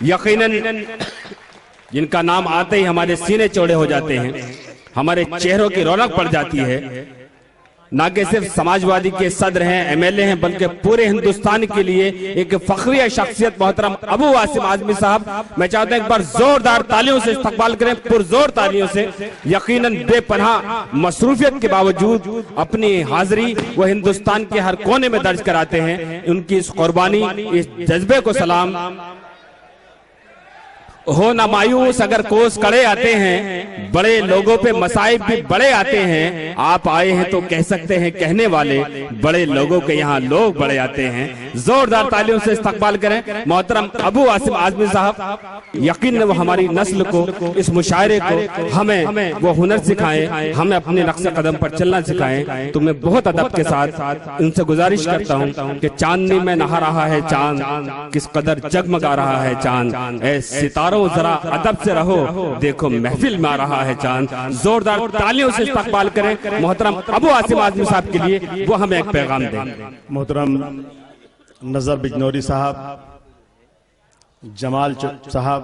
यकीनन जिनका नाम आते ही हमारे सीने चौड़े हो जाते हैं, हमारे चेहरों की रौनक पड़ जाती है। ना कि सिर्फ समाजवादी के सदर हैं, एमएलए हैं, बल्कि पूरे हिंदुस्तान के लिए एक फख्रिया शख्सियत मोहतरम अबू वासिम आजमी साहब। मैं चाहता हूं एक बार जोरदार तालियों से इस्तकबाल करें, पुरजोर तालियों से। यकीनन बेपनाह मसरूफियत के बावजूद अपनी हाजिरी वो हिंदुस्तान के हर कोने में दर्ज कराते हैं। उनकी इस कुर्बानी, इस जज्बे को सलाम। हो ना मायूस अगर कोस कड़े आते हैं, बड़े लोगों पे मसाइब भी बड़े आते हैं। आप आए हैं तो कह सकते हैं कहने वाले, बड़े लोगों के यहाँ लोग बड़े आते हैं। जोरदार तालियों से इस्तकबाल करें मोहतरम अबू वासिम आजमी साहब। यकीन वो हमारी नस्ल को, इस मुशायरे को, हमें वो हुनर सिखाएं, हमें अपने नक्शे कदम पर चलना सिखाएं। तो मैं बहुत अदब के साथ उनसे गुजारिश करता हूँ कि चांदनी में नहा रहा है चांद, किस कदर जगमगा रहा है चांद। ऐ सितारों जरा अदब से रहो, देखो महफिल में आ रहा है चांद। जोरदार तालियों से इस्तकबाल करें मोहतरम अबू वासिम आजमी साहब के लिए, वो हमें एक पैगाम दें। मोहतरम नजर बिजनौरी साहब, जमाल साहब,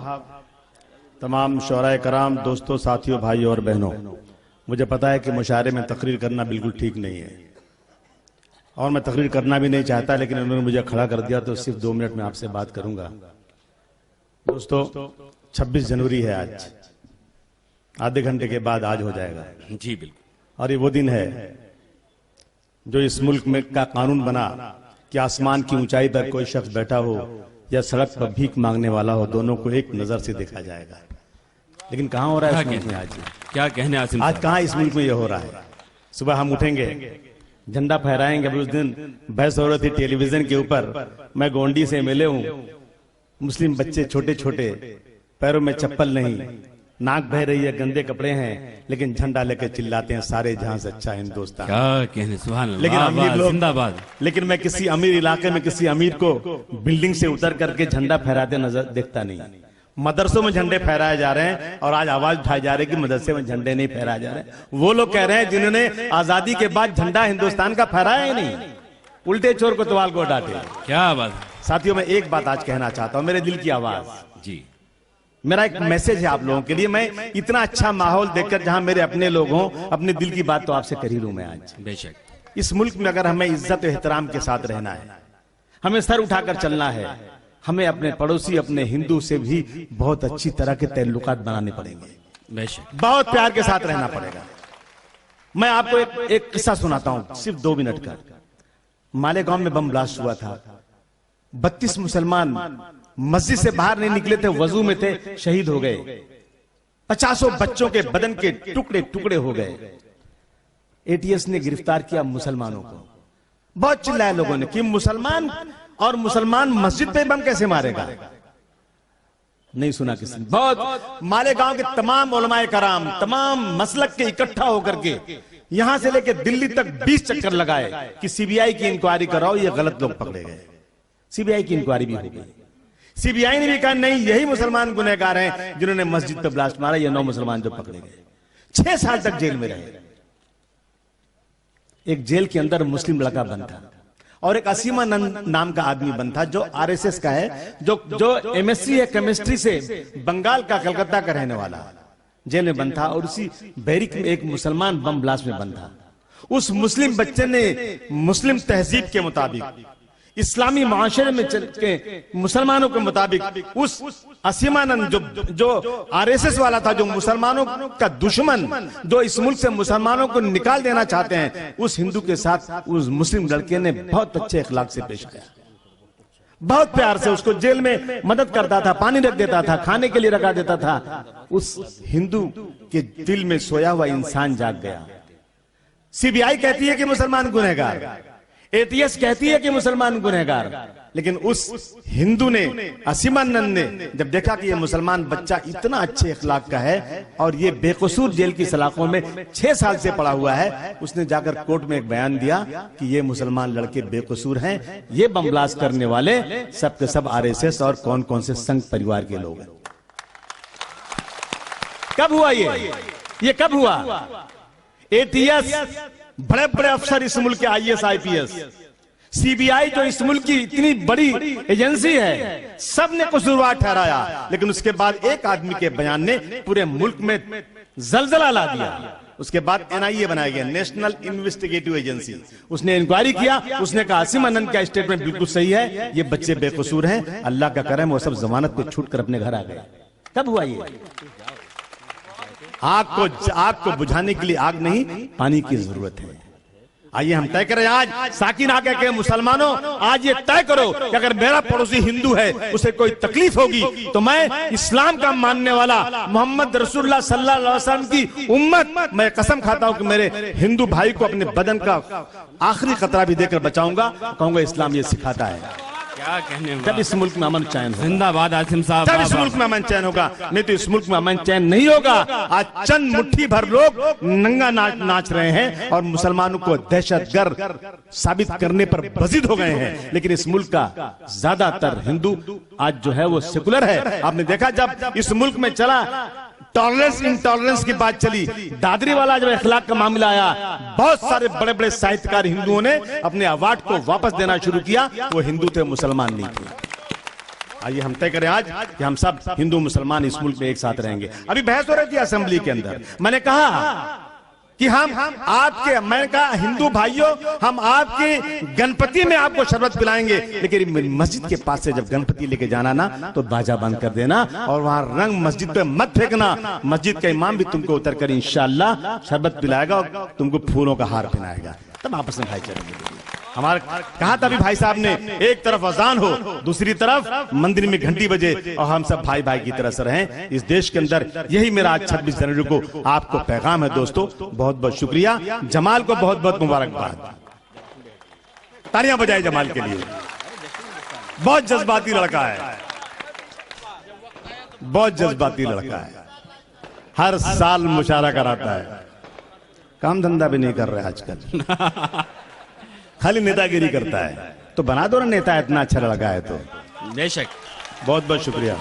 तमाम शोराए कराम, दोस्तों, साथियों, भाइयों और बहनों, मुझे पता है कि मुशायरे में तकरीर करना बिल्कुल ठीक नहीं है और मैं तकरीर करना भी नहीं चाहता, लेकिन उन्होंने मुझे खड़ा कर दिया तो सिर्फ 2 मिनट में आपसे बात करूंगा। दोस्तों, 26 जनवरी है आज, आधे घंटे के बाद आज हो जाएगा। जी बिल्कुल। और ये वो दिन है जो इस मुल्क में का कानून बना कि आसमान की ऊंचाई पर कोई शख्स बैठा हो या सड़क पर भीख मांगने वाला हो, दोनों को एक नजर से देखा जाएगा। लेकिन कहां हो रहा है इस मुल्क में आज? क्या कहने आसिम आज कहां इस मुल्क में ये हो रहा है? सुबह हम उठेंगे, झंडा फहराएंगे। अभी उस दिन बहस हो रही थी टेलीविजन के ऊपर, मैं गोंडी से एमएलए हूं, मुस्लिम बच्चे छोटे छोटे, पैरों में चप्पल नहीं, नाक बह रही है, गंदे कपड़े हैं, लेकिन झंडा लेकर चिल्लाते हैं सारे जहां से अच्छा हिंदुस्तान। क्या कहने, सुभान अल्लाह। लेकिन अमीर लोग जिंदाबाद। लेकिन मैं किसी अमीर इलाके में किसी अमीर को बिल्डिंग से उतर करके झंडा फहराते नजर देखता नहीं। मदरसों में झंडे फहराए जा रहे हैं और आज आवाज उठाई जा रही है कि मदरसे में झंडे नहीं फहराए जा रहे। वो लोग कह रहे हैं जिन्होंने आजादी के बाद झंडा हिंदुस्तान का फहराया ही नहीं, उल्टे चोर कोतवाल को डांटे। क्या बात। साथियों, मैं एक बात आज कहना चाहता हूं, मेरे दिल की आवाज जी, मेरा एक मैसेज है आप लोगों के लिए। मैं इतना अच्छा माहौल देखकर, जहां मेरे अपने लोग हों, अपने दिल की बात तो आपसे कर ही लूं मैं आज। बेशक इस मुल्क में अगर हमें इज्जत और एहतराम के साथ रहना है, हमें सर उठाकर चलना है, हमें अपने पड़ोसी, अपने हिंदू से भी बहुत अच्छी तरह के ताल्लुकात बनाने पड़ेंगे। बेशक बहुत प्यार के साथ रहना पड़ेगा। मैं आपको एक किस्सा सुनाता हूं, सिर्फ 2 मिनट का। मालेगांव में बम ब्लास्ट हुआ था, 32 मुसलमान मस्जिद से बाहर नहीं निकले थे, वजू में थे, शहीद हो गए। 50 बच्चों के बदन के टुकड़े टुकड़े हो गए। एटीएस ने गिरफ्तार किया मुसलमानों को। बहुत चिल्लाए लोगों ने कि मुसलमान और मुसलमान मस्जिद पे बम कैसे मारेगा? नहीं सुना किसी ने। बहुत मालेगांव के तमाम उलमाए कराम, तमाम मसलक के इकट्ठा होकर के यहां से लेकर दिल्ली तक 20 चक्कर लगाए कि सीबीआई की इंक्वायरी कराओ, ये गलत लोग पकड़े गए। सीबीआई की इंक्वायरी भी हो गई। सीबीआई ने भी कहा नहीं, यही मुसलमान गुनहगार हैं जिन्होंने मस्जिद पर ब्लास्ट मारा, ये 9 मुसलमान जो पकड़े गए। 6 साल तक जेल में रहे। एक जेल के अंदर मुस्लिम लड़का बंद था और एक असीमानंद नाम का आदमी बंद था, जो आरएसएस का है, जो एमएससी है केमिस्ट्री से, बंगाल का, कलकत्ता का रहने वाला, जेल में बंद था। और उसी बैरिक में एक मुसलमान बम ब्लास्ट में बंद था। उस मुस्लिम बच्चे ने मुस्लिम तहजीब के मुताबिक, इस्लामी माशरे में चल के मुसलमानों के मुताबिक उस असीमानंद जो आरएसएस वाला था, जो मुसलमानों का दुश्मन, जो इस मुल्क से मुसलमानों को निकाल देना चाहते हैं, उस हिंदू के साथ उस मुस्लिम लड़के ने बहुत अच्छे अखलाक से पेश किया। बहुत प्यार से उसको जेल में मदद करता था, पानी रख देता था, खाने के लिए रखा देता था। उस हिंदू के दिल में सोया हुआ इंसान जाग गया। सीबीआई कहती है कि मुसलमान गुनहगार, एटीएस कहती है कि मुसलमान गुनहगार, लेकिन उस हिंदू ने, असीमानंद ने जब देखा कि ये मुसलमान बच्चा इतना अच्छे अखलाक का है और ये बेकसूर जेल की सलाखों में 6 साल से पड़ा हुआ है, उसने जाकर कोर्ट में एक बयान दिया कि ये मुसलमान लड़के बेकसूर हैं, ये बम ब्लास्ट करने वाले सब के सब आरएसएस और कौन कौन से संघ परिवार के लोग हैं। कब हुआ ये कब हुआ? एटीएस, बड़े बड़े अफसर इस मुल्क के, आईएएस आईपीएस, सीबीआई जो इस मुल्क की इतनी बड़ी एजेंसी है, सबने कसूरवार ठहराया, लेकिन उसके बाद एक आदमी के बयान ने पूरे मुल्क में जलजला ला दिया। उसके बाद एनआईए बनाया गया, नेशनल इन्वेस्टिगेटिव एजेंसी। उसने इंक्वायरी किया, उसने कहा आसिम अनंत का स्टेटमेंट बिल्कुल सही है, ये बच्चे बेकसूर हैं, अल्लाह का करम वो सब जमानत पे छूट कर अपने घर आ गए। कब हुआ ये? आग को बुझाने के लिए आग नहीं, पानी की जरूरत है। आइए हम तय करें आज, साकिन आके के मुसलमानों, आज ये तय करो कि अगर मेरा पड़ोसी हिंदू है, उसे कोई तकलीफ होगी तो मैं इस्लाम का मानने वाला मोहम्मद रसूलुल्लाह सल्लल्लाहु अलैहि वसल्लम की उम्मत, मैं कसम खाता हूं कि मेरे हिंदू भाई को अपने बदन का आखिरी खतरा भी देकर बचाऊंगा। कहूंगा इस्लाम ये सिखाता है। क्या कहने, जब इस मुल्क में अमन चैन होगा, जिंदाबाद आसिम साहब, जब इस मुल्क में अमन चैन होगा, नहीं तो इस मुल्क में अमन चैन नहीं होगा। आज चंद मुट्ठी भर लोग नंगा नाच रहे हैं और मुसलमानों को दहशतगर्द साबित करने पर बजिद हो गए हैं, लेकिन इस मुल्क का ज्यादातर हिंदू आज जो है वो सेकुलर है। आपने देखा जब इस मुल्क में चला टॉलरेंस इंटॉलरेंस की बात चली, दादरी वाला जब इखलाक का मामला आया, बहुत सारे बड़े बड़े साहित्यकार हिंदुओं ने अपने अवार्ड को वापस देना शुरू किया। वो हिंदू थे, मुसलमान नहीं थे। आइए हम तय करें आज कि हम सब हिंदू मुसलमान इस मुल्क में एक साथ रहेंगे। अभी बहस हो रही थी असेंबली के अंदर, मैंने कहा कि हम आपके, मैंने कहा हिंदू भाइयों, हम आपके गणपति में आपको शरबत पिलाएंगे, लेकिन मस्जिद के पास से जब गणपति लेके जाना ना तो बाजा बंद कर देना और वहां रंग मस्जिद पे मत फेंकना। मस्जिद का इमाम भी तुमको उतर कर इंशाअल्लाह शरबत पिलाएगा और तुमको फूलों का हार पहनाएगा, तब आपस में भाईचारा मिलेगा। हमारा कहा था भी भाई साहब ने, एक तरफ अजान हो, दूसरी तरफ मंदिर में घंटी बजे और हम सब भाई भाई की तरह से रहें इस देश के अंदर। यही मेरा आज 26 जनवरी को आपको पैगाम है दोस्तों। बहुत बहुत शुक्रिया। जमाल को बहुत बहुत मुबारकबाद। तालियां बजाए जमाल के लिए। बहुत जज्बाती लड़का है, बहुत जज्बाती लड़का है, हर साल मुशायरा कराता है, काम धंधा भी नहीं कर रहा है आजकल, खाली नेतागिरी करता है। तो बना दो ना नेता, इतना अच्छा लड़का है तो। बेशक, बहुत बहुत शुक्रिया।